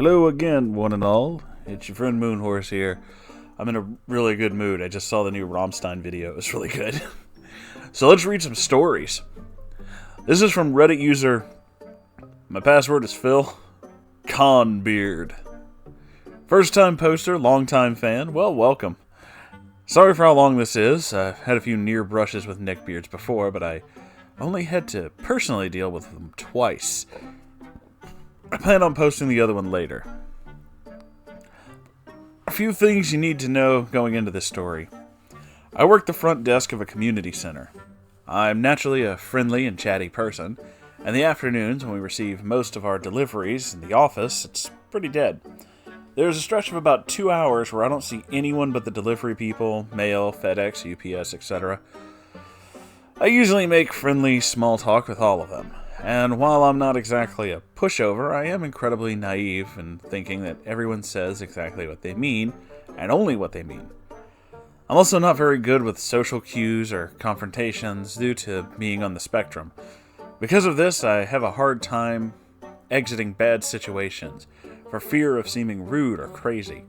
Hello again, one and all. It's your friend Moonhorse here. I'm in a really good mood. I just saw the new Rammstein video. It was really good. So let's read some stories. This is from Reddit user, my password is Phil, Conbeard. First time poster, long time fan. Well, welcome. Sorry for how long this is. I've had a few near brushes with neckbeards before, but I only had to personally deal with them twice. I plan on posting the other one later. A few things you need to know going into this story. I work the front desk of a community center. I'm naturally a friendly and chatty person, and the afternoons when we receive most of our deliveries in the office, it's pretty dead. There's a stretch of about 2 hours where I don't see anyone but the delivery people, mail, FedEx, UPS, etc. I usually make friendly small talk with all of them. And while I'm not exactly a pushover, I am incredibly naive in thinking that everyone says exactly what they mean, and only what they mean. I'm also not very good with social cues or confrontations due to being on the spectrum. Because of this, I have a hard time exiting bad situations, for fear of seeming rude or crazy.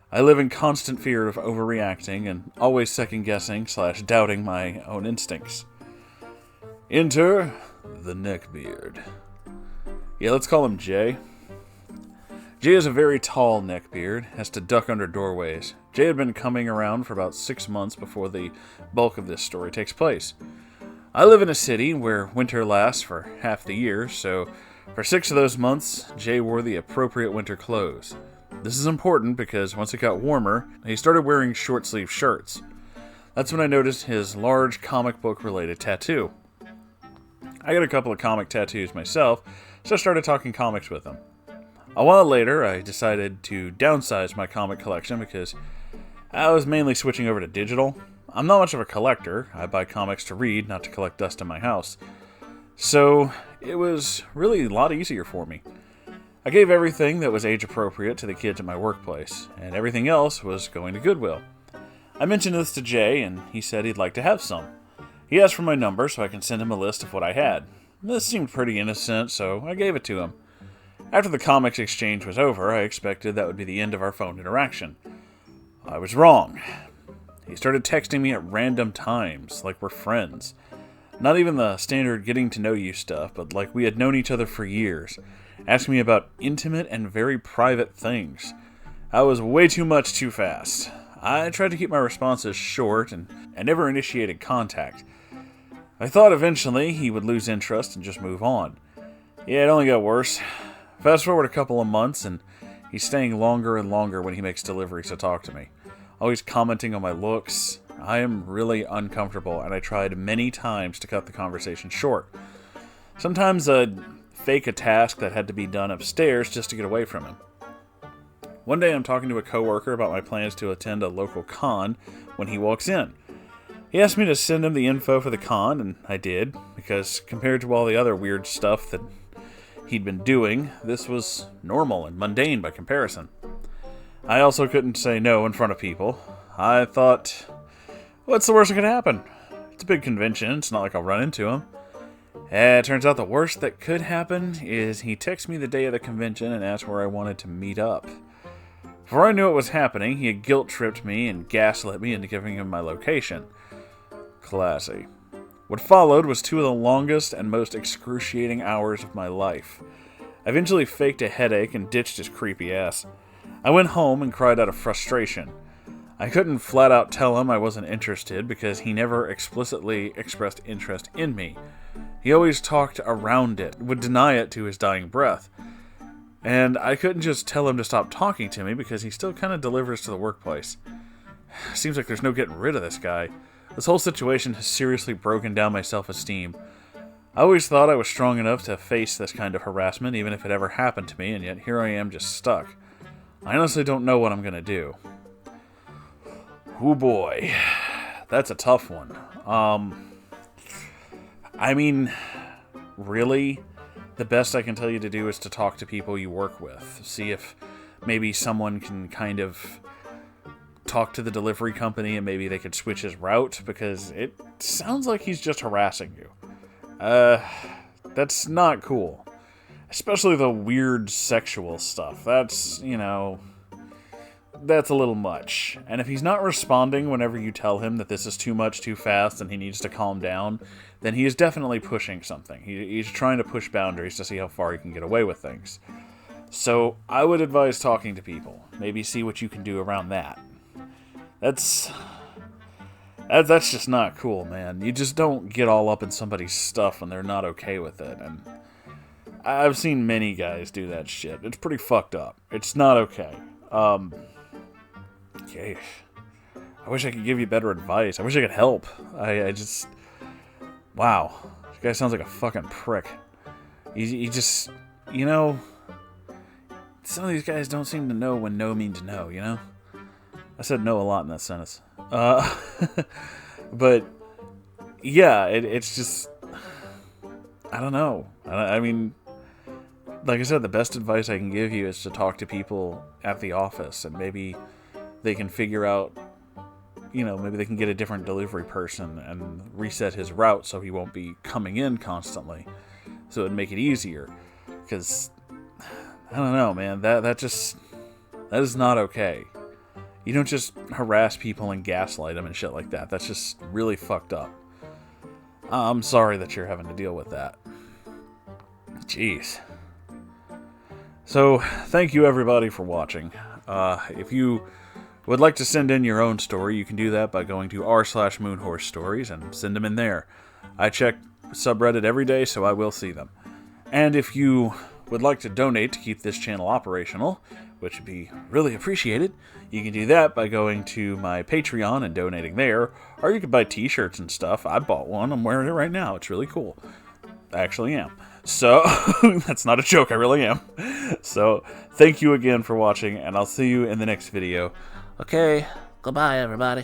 I live in constant fear of overreacting and always second-guessing / doubting my own instincts. Enter the Neckbeard. Yeah, let's call him Jay. Jay is a very tall neckbeard, has to duck under doorways. Jay had been coming around for about 6 months before the bulk of this story takes place. I live in a city where winter lasts for half the year, so for 6 of those months, Jay wore the appropriate winter clothes. This is important because once it got warmer, he started wearing short-sleeve shirts. That's when I noticed his large comic book-related tattoo. I got a couple of comic tattoos myself, so I started talking comics with him. A while later, I decided to downsize my comic collection because I was mainly switching over to digital. I'm not much of a collector. I buy comics to read, not to collect dust in my house. So it was really a lot easier for me. I gave everything that was age appropriate to the kids at my workplace, and everything else was going to Goodwill. I mentioned this to Jay, and he said he'd like to have some. He asked for my number so I can send him a list of what I had. This seemed pretty innocent, so I gave it to him. After the comics exchange was over, I expected that would be the end of our phone interaction. I was wrong. He started texting me at random times, like we're friends. Not even the standard getting to know you stuff, but like we had known each other for years, asking me about intimate and very private things. I was way too much too fast. I tried to keep my responses short and never initiated contact. I thought eventually he would lose interest and just move on. Yeah, it only got worse. Fast forward a couple of months and he's staying longer and longer when he makes deliveries to talk to me. Always commenting on my looks. I am really uncomfortable and I tried many times to cut the conversation short. Sometimes I'd fake a task that had to be done upstairs just to get away from him. One day I'm talking to a coworker about my plans to attend a local con when he walks in. He asked me to send him the info for the con, and I did, because compared to all the other weird stuff that he'd been doing, this was normal and mundane by comparison. I also couldn't say no in front of people. I thought, what's the worst that could happen? It's a big convention, it's not like I'll run into him. It turns out the worst that could happen is he texted me the day of the convention and asked where I wanted to meet up. Before I knew what was happening, he had guilt-tripped me and gaslit me into giving him my location. Classy. What followed was 2 of the longest and most excruciating hours of my life. I eventually faked a headache and ditched his creepy ass. I went home and cried out of frustration. I couldn't flat out tell him I wasn't interested because he never explicitly expressed interest in me. He always talked around it, would deny it to his dying breath. And I couldn't just tell him to stop talking to me because he still kind of delivers to the workplace. Seems like there's no getting rid of this guy. This whole situation has seriously broken down my self-esteem. I always thought I was strong enough to face this kind of harassment even if it ever happened to me, and yet here I am just stuck. I honestly don't know what I'm gonna do. Oh boy, that's a tough one. Really? The best I can tell you to do is to talk to people you work with. See if maybe someone can kind of talk to the delivery company and maybe they could switch his route, because it sounds like he's just harassing you. That's not cool. Especially the weird sexual stuff. That's, you know, that's a little much. And if he's not responding whenever you tell him that this is too much too fast and he needs to calm down, then he is definitely pushing something. He's trying to push boundaries to see how far he can get away with things. So I would advise talking to people. Maybe see what you can do around that. That's just not cool, man. You just don't get all up in somebody's stuff when they're not okay with it. And I've seen many guys do that shit. It's pretty fucked up. It's not okay. Okay. I wish I could give you better advice. I wish I could help. I just... Wow. This guy sounds like a fucking prick. He just... You know... Some of these guys don't seem to know when no means no, you know? I said no a lot in that sentence. But... Yeah, it's just... I don't know. I mean... Like I said, the best advice I can give you is to talk to people at the office, and maybe they can figure out, you know, maybe they can get a different delivery person and reset his route so he won't be coming in constantly. So it'd make it easier. Because, I don't know, man, that is not okay. You don't just harass people and gaslight them and shit like that. That's just really fucked up. I'm sorry that you're having to deal with that. Jeez. So, thank you everybody for watching. If you would like to send in your own story, you can do that by going to r/Moonhorse Stories and send them in there. I check subreddit every day, so I will see them. And if you would like to donate to keep this channel operational, which would be really appreciated, you can do that by going to my Patreon and donating there, or you can buy t-shirts and stuff. I bought one. I'm wearing it right now. It's really cool. I actually am. So, that's not a joke, I really am. So, thank you again for watching, and I'll see you in the next video. Okay, goodbye everybody.